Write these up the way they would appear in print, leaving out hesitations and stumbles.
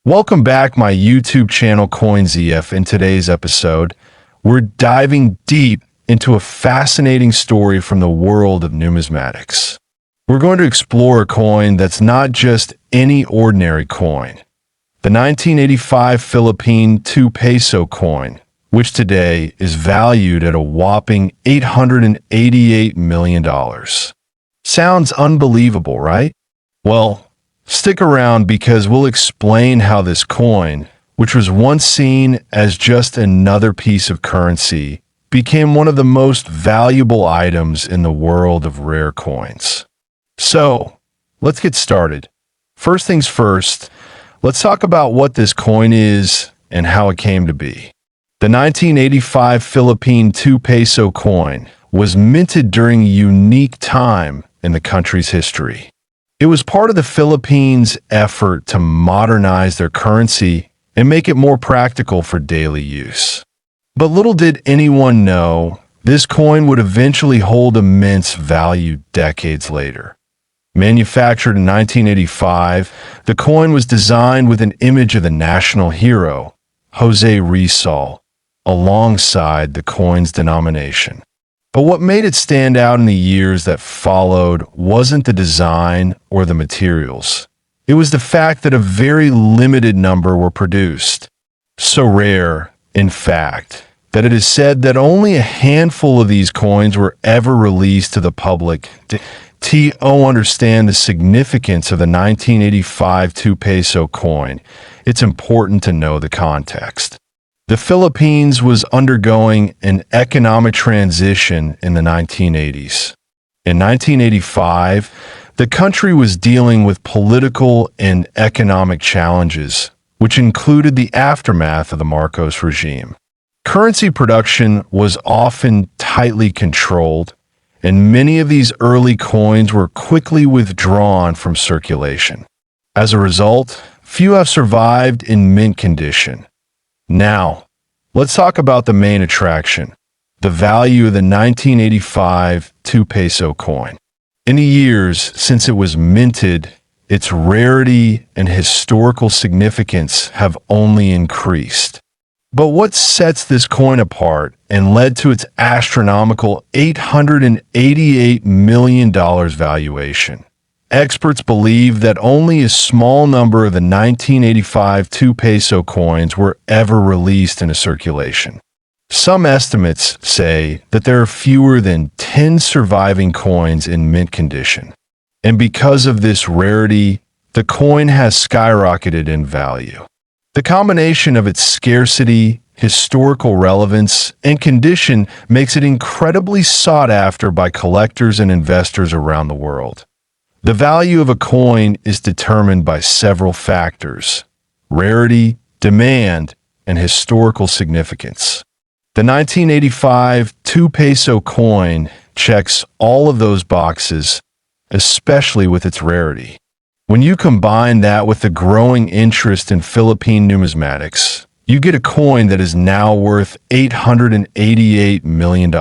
Welcome back, my YouTube channel CoinZF. In today's episode, we're diving deep into a fascinating story from the world of numismatics. We're going to explore a coin that's not just any ordinary coin. The 1985 Philippine Two-Peso coin, which today is valued at a whopping $888 million. Sounds unbelievable, right? Well, stick around because we'll explain how this coin, which was once seen as just another piece of currency, became one of the most valuable items in the world of rare coins. So, let's get started. First things first, let's talk about what this coin is and how it came to be. The 1985 Philippine Two-Peso coin was minted during a unique time in the country's history. It was part of the Philippines' effort to modernize their currency and make it more practical for daily use. But little did anyone know, this coin would eventually hold immense value decades later. Manufactured in 1985, the coin was designed with an image of the national hero, Jose Rizal, alongside the coin's denomination. But what made it stand out in the years that followed wasn't the design or the materials. It was the fact that a very limited number were produced. So rare, in fact, that it is said that only a handful of these coins were ever released to the public. To understand the significance of the 1985 Two-Peso coin, it's important to know the context. The Philippines was undergoing an economic transition in the 1980s. In 1985, the country was dealing with political and economic challenges, which included the aftermath of the Marcos regime. Currency production was often tightly controlled, and many of these early coins were quickly withdrawn from circulation. As a result, few have survived in mint condition. Now, let's talk about the main attraction, the value of the 1985 Two-Peso coin. In the years since it was minted, its rarity and historical significance have only increased. But what sets this coin apart and led to its astronomical $888 million valuation? Experts believe that only a small number of the 1985 Two-Peso coins were ever released into circulation. Some estimates say that there are fewer than 10 surviving coins in mint condition. And because of this rarity, the coin has skyrocketed in value. The combination of its scarcity, historical relevance, and condition makes it incredibly sought after by collectors and investors around the world. The value of a coin is determined by several factors: rarity, demand, and historical significance. The 1985 Two-Peso coin checks all of those boxes, especially with its rarity. When you combine that with the growing interest in Philippine numismatics, you get a coin that is now worth $888 million.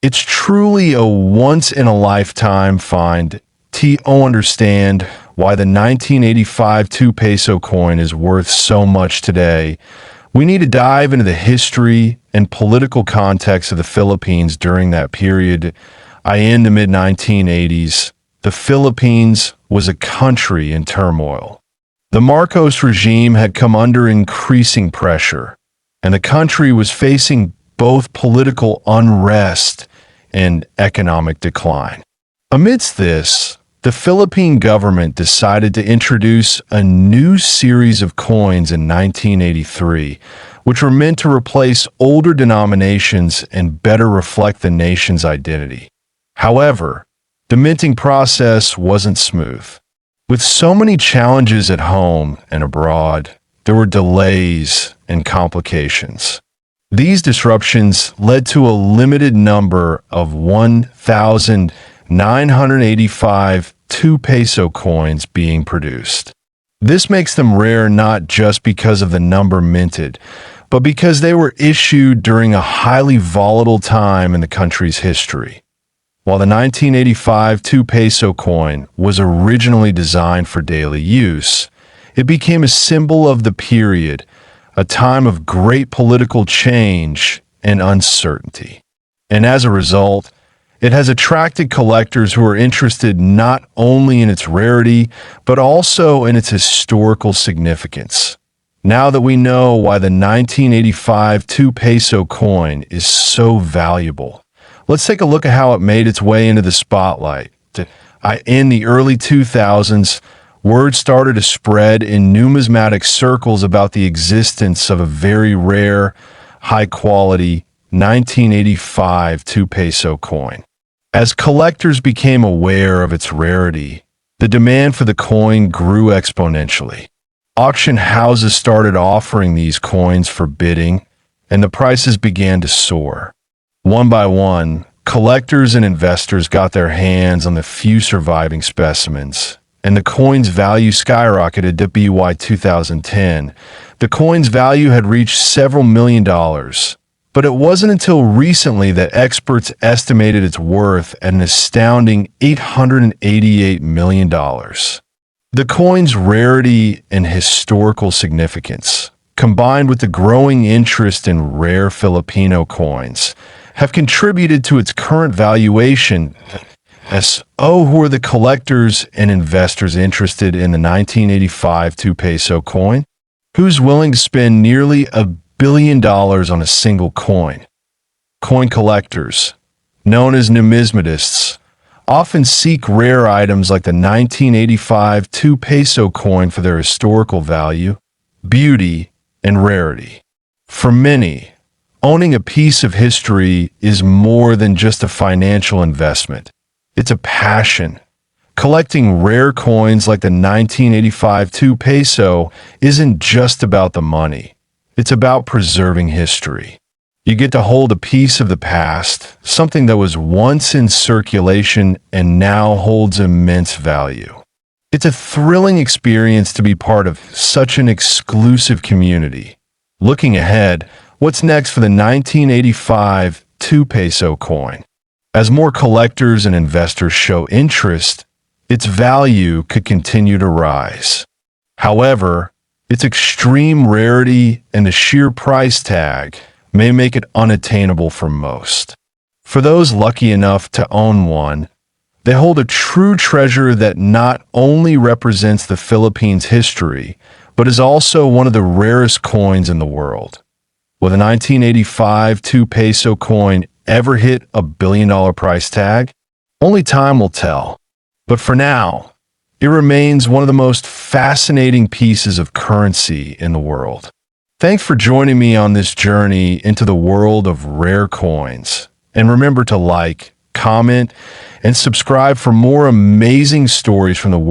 It's truly a once-in-a-lifetime find. To understand why the 1985 Two-Peso coin is worth so much today, we need to dive into the history and political context of the Philippines during that period. In the mid-1980s, the Philippines was a country in turmoil. The Marcos regime had come under increasing pressure, and the country was facing both political unrest and economic decline. Amidst this, the Philippine government decided to introduce a new series of coins in 1983, which were meant to replace older denominations and better reflect the nation's identity. However, the minting process wasn't smooth. With so many challenges at home and abroad, there were delays and complications. These disruptions led to a limited number of 1,985 Two-Peso coins being produced. This makes them rare not just because of the number minted, but because they were issued during a highly volatile time in the country's history. While the 1985 Two-Peso coin was originally designed for daily use, It became a symbol of the period, a time of great political change and uncertainty. And as a result, it has attracted collectors who are interested not only in its rarity, but also in its historical significance. Now that we know why the 1985 Two-Peso coin is so valuable, let's take a look at how it made its way into the spotlight. In the early 2000s, word started to spread in numismatic circles about the existence of a very rare, high-quality 1985 Two-Peso coin. As collectors became aware of its rarity, the demand for the coin grew exponentially. Auction houses started offering these coins for bidding, and the prices began to soar. One by one, collectors and investors got their hands on the few surviving specimens, and the coin's value skyrocketed to by 2010. The coin's value had reached several $million. But it wasn't until recently that experts estimated its worth at an astounding $888 million. The coin's rarity and historical significance, combined with the growing interest in rare Filipino coins, have contributed to its current valuation. Who are the collectors and investors interested in the 1985 Two-Peso coin? Who's willing to spend nearly $1 billion on a single coin? Coin collectors, known as numismatists, often seek rare items like the 1985 Two-Peso coin for their historical value, beauty, and rarity. For many, owning a piece of history is more than just a financial investment. It's a passion. Collecting rare coins like the 1985 Two-Peso isn't just about the money. It's about preserving history. You get to hold a piece of the past, something that was once in circulation and now holds immense value. It's a thrilling experience to be part of such an exclusive community. Looking ahead, what's next for the 1985 Two-Peso coin? As more collectors and investors show interest, its value could continue to rise. However, its extreme rarity and the sheer price tag may make it unattainable for most. For those lucky enough to own one, they hold a true treasure that not only represents the Philippines' history, but is also one of the rarest coins in the world. Will the 1985 Two-Peso coin ever hit $1 billion price tag? Only time will tell. But for now, it remains one of the most fascinating pieces of currency in the world. Thanks for joining me on this journey into the world of rare coins. And remember to like, comment, and subscribe for more amazing stories from the world.